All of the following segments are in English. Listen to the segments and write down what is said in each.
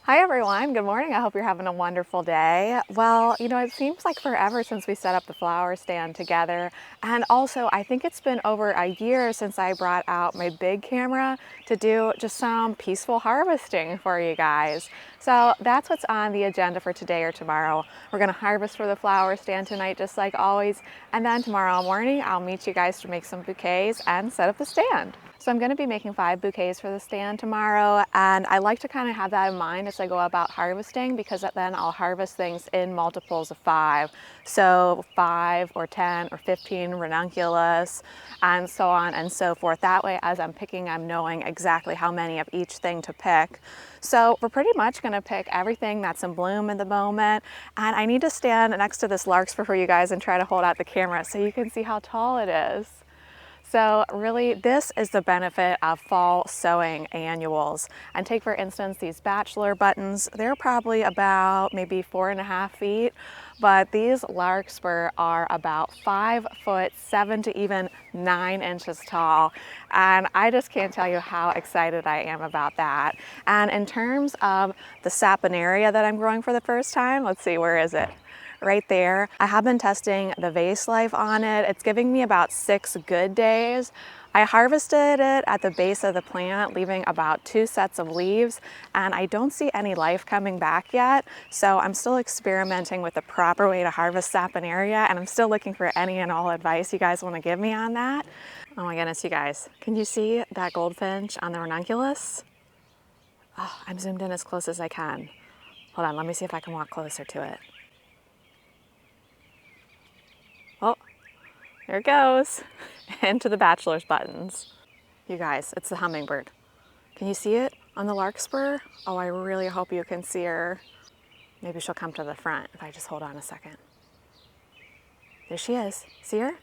Hi everyone, good morning. I hope you're having a wonderful day. Well, it seems like forever since we set up the flower stand together. And also, I think it's been over a year since I brought out my big camera to do just some peaceful harvesting for you guys. So that's what's on the agenda for today or tomorrow. We're gonna harvest for the flower stand tonight, just like always. And then tomorrow morning, I'll meet you guys to make some bouquets and set up the stand. So I'm going to be making 5 bouquets for the stand tomorrow, and I like to kind of have that in mind as I go about harvesting, because then I'll harvest things in multiples of 5. So 5 or 10 or 15 ranunculus and so on and so forth. That way, as I'm picking, I'm knowing exactly how many of each thing to pick. So we're pretty much going to pick everything that's in bloom in the moment, and I need to stand next to this larkspur for you guys and try to hold out the camera so you can see how tall it is. So really, this is the benefit of fall sowing annuals. And take for instance these bachelor buttons. They're probably about maybe 4.5 feet, but these larkspur are about 5 foot 7 to even 9 inches tall. And I just can't tell you how excited I am about that. And in terms of the saponaria that I'm growing for the first time, let's see, where is it? Right there. I have been testing the vase life on it. It's giving me about 6 good days. I harvested it at the base of the plant, leaving about 2 sets of leaves, and I don't see any life coming back yet. So I'm still experimenting with the proper way to harvest saponaria, and I'm still looking for any and all advice you guys want to give me on that. Oh my goodness, you guys. Can you see that goldfinch on the ranunculus? Oh, I'm zoomed in as close as I can. Hold on, let me see if I can walk closer to it. Oh, there it goes, into the bachelor's buttons. You guys, it's the hummingbird. Can you see it on the larkspur? Oh, I really hope you can see her. Maybe she'll come to the front if I just hold on a second. There she is. See her?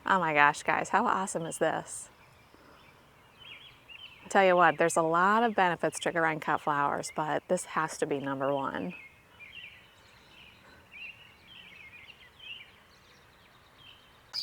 Oh my gosh, guys, how awesome is this? I tell you what, there's a lot of benefits to growing cut flowers, but this has to be number one.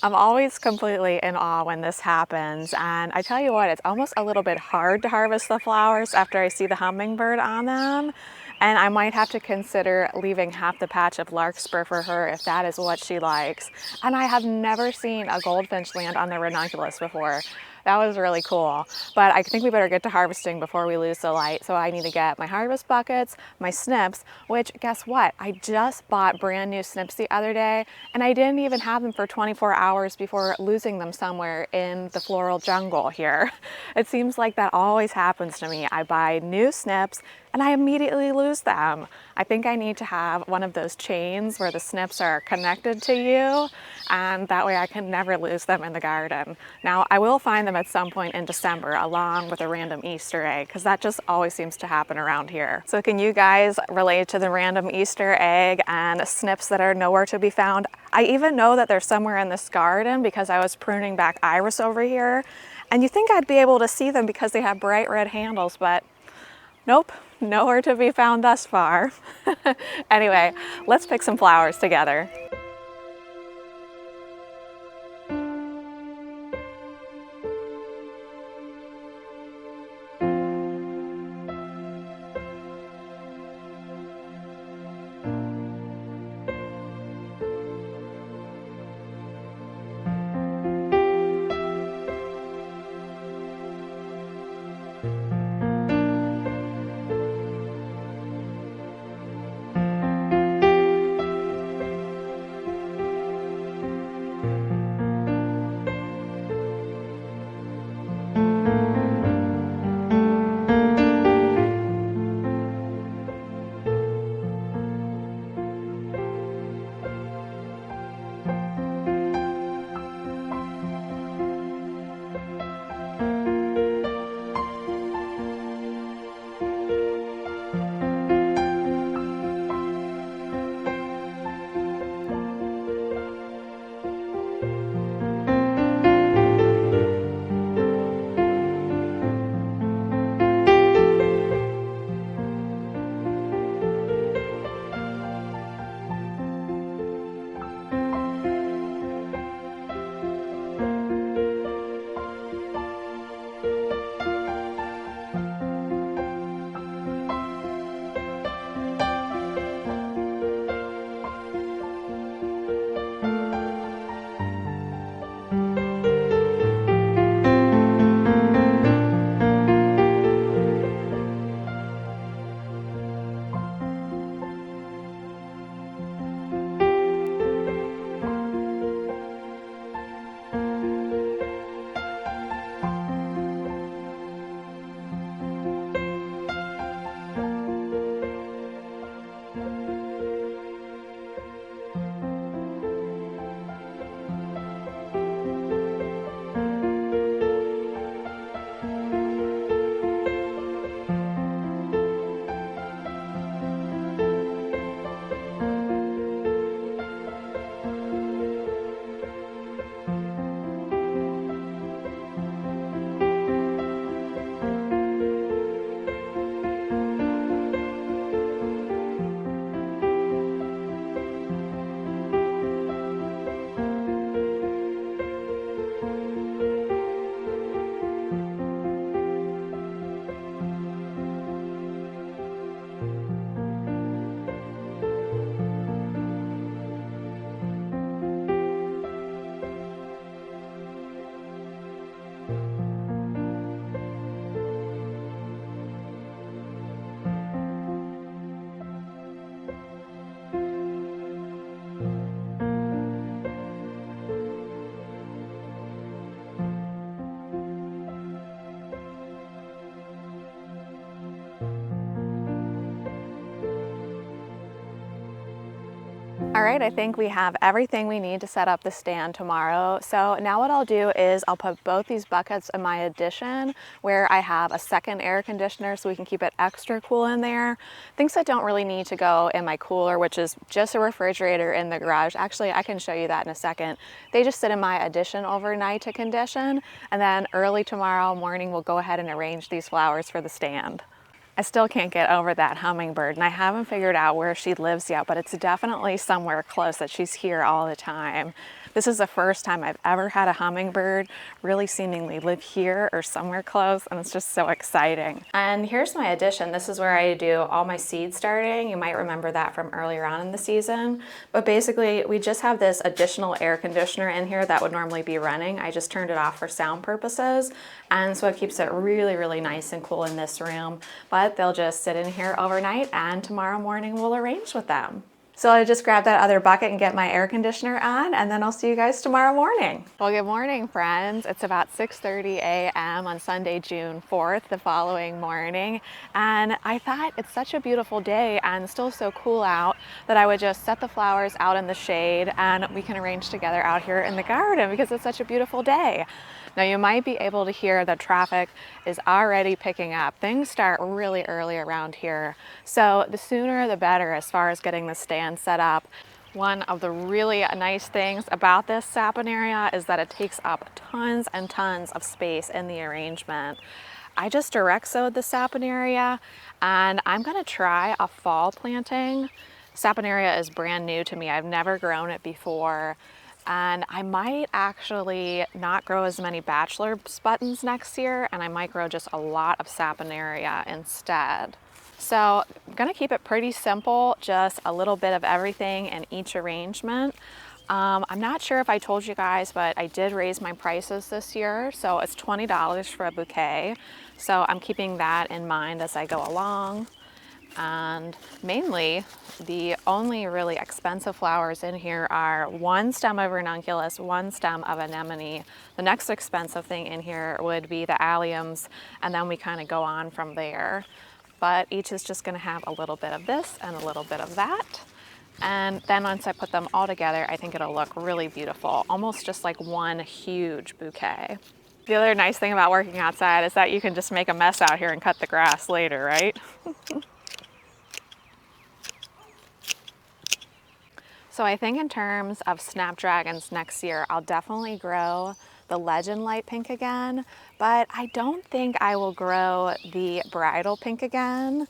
I'm always completely in awe when this happens, and I tell you what, it's almost a little bit hard to harvest the flowers after I see the hummingbird on them, and I might have to consider leaving half the patch of larkspur for her if that is what she likes. And I have never seen a goldfinch land on the ranunculus before. That was really cool. But I think we better get to harvesting before we lose the light. So I need to get my harvest buckets, my snips, which guess what? I just bought brand new snips the other day, and I didn't even have them for 24 hours before losing them somewhere in the floral jungle here. It seems like that always happens to me. I buy new snips and I immediately lose them. I think I need to have one of those chains where the snips are connected to you, and that way I can never lose them in the garden. Now, I will find them at some point in December along with a random Easter egg, because that just always seems to happen around here. So can you guys relate to the random Easter egg and snips that are nowhere to be found? I even know that they're somewhere in this garden because I was pruning back iris over here, and you think I'd be able to see them because they have bright red handles, but nope, nowhere to be found thus far. Anyway, let's pick some flowers together. right, I think we have everything we need to set up the stand tomorrow. So now what I'll do is I'll put both these buckets in my addition where I have a second air conditioner so we can keep it extra cool in there. Things that don't really need to go in my cooler, which is just a refrigerator in the garage. Actually, I can show you that in a second. They just sit in my addition overnight to condition, and then early tomorrow morning we'll go ahead and arrange these flowers for the stand. I still can't get over that hummingbird, and I haven't figured out where she lives yet, but it's definitely somewhere close that she's here all the time. This is the first time I've ever had a hummingbird really seemingly live here or somewhere close, and it's just so exciting. And here's my addition. This is where I do all my seed starting. You might remember that from earlier on in the season. But basically, we just have this additional air conditioner in here that would normally be running. I just turned it off for sound purposes, and so it keeps it really, really nice and cool in this room. But they'll just sit in here overnight, and tomorrow morning we'll arrange with them. So I just grab that other bucket and get my air conditioner on, and then I'll see you guys tomorrow morning. Well, good morning, friends. It's about 6:30 a.m. on Sunday, June 4th, the following morning. And I thought it's such a beautiful day and still so cool out that I would just set the flowers out in the shade and we can arrange together out here in the garden because it's such a beautiful day. Now you might be able to hear the traffic is already picking up. Things start really early around here. So the sooner the better as far as getting the stand set up. One of the really nice things about this saponaria is that it takes up tons and tons of space in the arrangement. I just direct sowed the saponaria, and I'm gonna try a fall planting. Saponaria is brand new to me. I've never grown it before. And I might actually not grow as many bachelor's buttons next year, and I might grow just a lot of saponaria instead. So I'm gonna keep it pretty simple, just a little bit of everything in each arrangement. I'm not sure if I told you guys, but I did raise my prices this year. So it's $20 for a bouquet. So I'm keeping that in mind as I go along. And mainly, the only really expensive flowers in here are one stem of ranunculus, one stem of anemone. The next expensive thing in here would be the alliums, and then we kind of go on from there. But each is just gonna have a little bit of this and a little bit of that. And then once I put them all together, I think it'll look really beautiful, almost just like one huge bouquet. The other nice thing about working outside is that you can just make a mess out here and cut the grass later, right? So I think in terms of snapdragons next year, I'll definitely grow the legend light pink again, but I don't think I will grow the bridal pink again.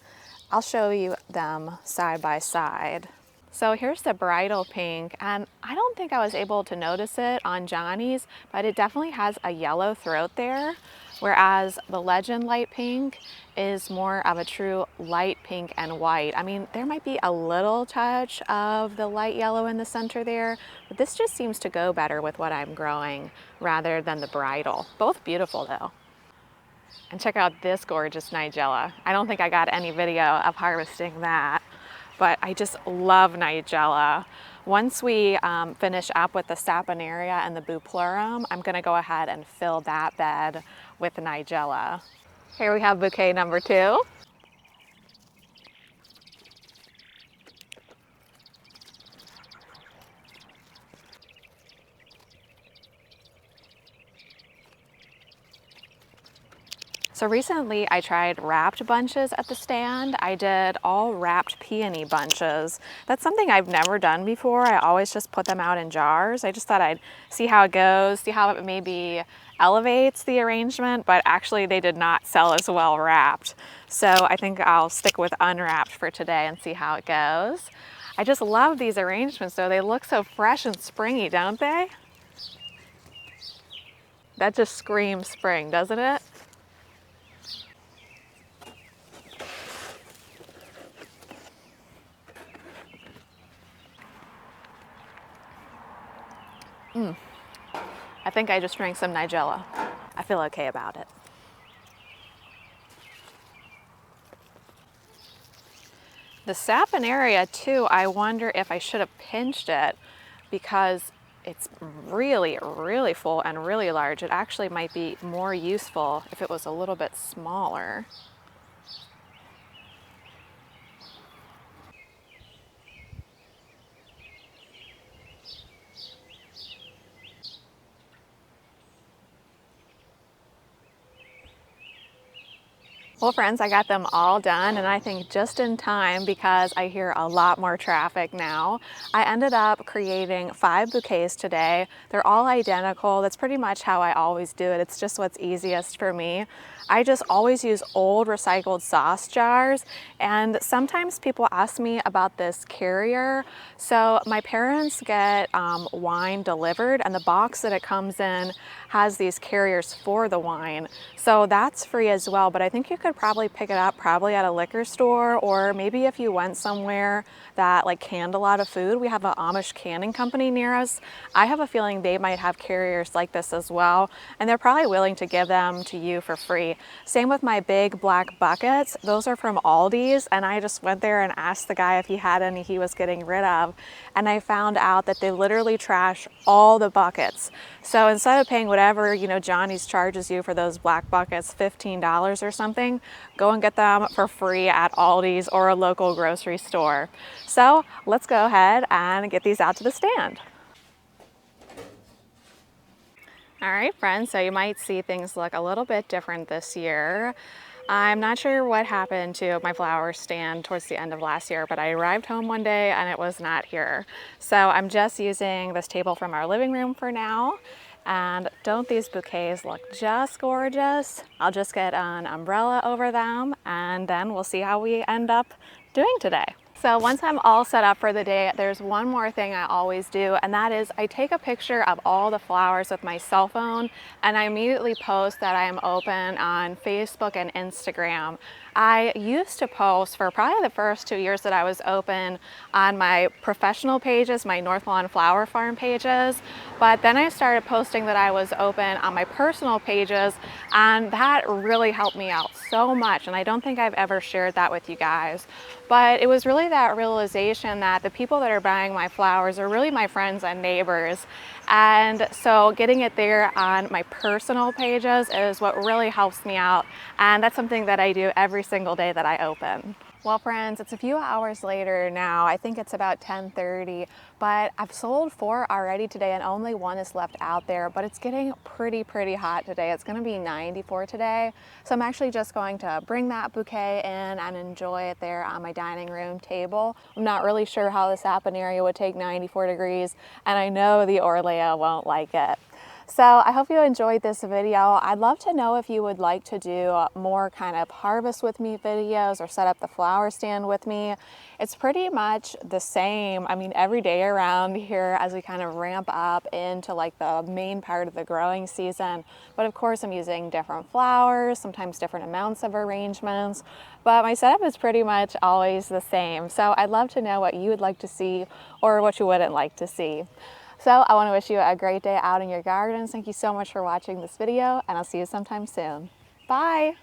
I'll show you them side by side. So here's the bridal pink, and I don't think I was able to notice it on Johnny's, but it definitely has a yellow throat there, whereas the legend light pink is more of a true light pink and white. I mean, there might be a little touch of the light yellow in the center there, but this just seems to go better with what I'm growing rather than the bridal. Both beautiful though. And check out this gorgeous nigella. I don't think I got any video of harvesting that, but I just love nigella. Once we finish up with the saponaria and the buplurum, I'm gonna go ahead and fill that bed with nigella. Here we have bouquet number 2. So recently I tried wrapped bunches at the stand. I did all wrapped peony bunches. That's something I've never done before. I always just put them out in jars. I just thought I'd see how it goes, see how it maybe elevates the arrangement, but actually they did not sell as well wrapped. So I think I'll stick with unwrapped for today and see how it goes. I just love these arrangements though. They look so fresh and springy, don't they? That just screams spring, doesn't it? I think I just drank some nigella. I feel okay about it. The saponaria too, I wonder if I should have pinched it because it's really, really full and really large. It actually might be more useful if it was a little bit smaller. Well, friends, I got them all done, and I think just in time because I hear a lot more traffic now. I ended up creating 5 bouquets today. They're all identical. That's pretty much how I always do it. It's just what's easiest for me. I just always use old recycled sauce jars, and sometimes people ask me about this carrier. So my parents get wine delivered, and the box that it comes in has these carriers for the wine. So that's free as well, but I think you could probably pick it up probably at a liquor store, or maybe if you went somewhere that like canned a lot of food. We have an Amish canning company near us. I have a feeling they might have carriers like this as well, and they're probably willing to give them to you for free. Same with my big black buckets. Those are from Aldi's, and I just went there and asked the guy if he had any he was getting rid of, and I found out that they literally trash all the buckets. So instead of paying whatever, Johnny's charges you for those black buckets, $15 or something, go and get them for free at Aldi's or a local grocery store. So let's go ahead and get these out to the stand. All right, friends, so you might see things look a little bit different this year. I'm not sure what happened to my flower stand towards the end of last year, but I arrived home one day and it was not here. So I'm just using this table from our living room for now. And don't these bouquets look just gorgeous? I'll just get an umbrella over them, and then we'll see how we end up doing today. So once I'm all set up for the day, there's one more thing I always do, and that is I take a picture of all the flowers with my cell phone, and I immediately post that I am open on Facebook and Instagram. I used to post for probably the first 2 years that I was open on my professional pages, my Northlawn Flower Farm pages, but then I started posting that I was open on my personal pages, and that really helped me out so much, and I don't think I've ever shared that with you guys. But it was really that realization that the people that are buying my flowers are really my friends and neighbors. And so getting it there on my personal pages is what really helps me out. And that's something that I do every single day that I open. Well, friends, it's a few hours later now. I think it's about 10:30, but I've sold 4 already today and only 1 is left out there, but it's getting pretty hot today. It's gonna be 94 today. So I'm actually just going to bring that bouquet in and enjoy it there on my dining room table. I'm not really sure how this Appin area would take 94 degrees, and I know the Orlea won't like it. So I hope you enjoyed this video. I'd love to know if you would like to do more kind of harvest with me videos or set up the flower stand with me. It's pretty much the same, every day around here as we kind of ramp up into like the main part of the growing season. But of course I'm using different flowers, sometimes different amounts of arrangements, but my setup is pretty much always the same. So I'd love to know what you would like to see or what you wouldn't like to see. So I want to wish you a great day out in your gardens. Thank you so much for watching this video, and I'll see you sometime soon. Bye.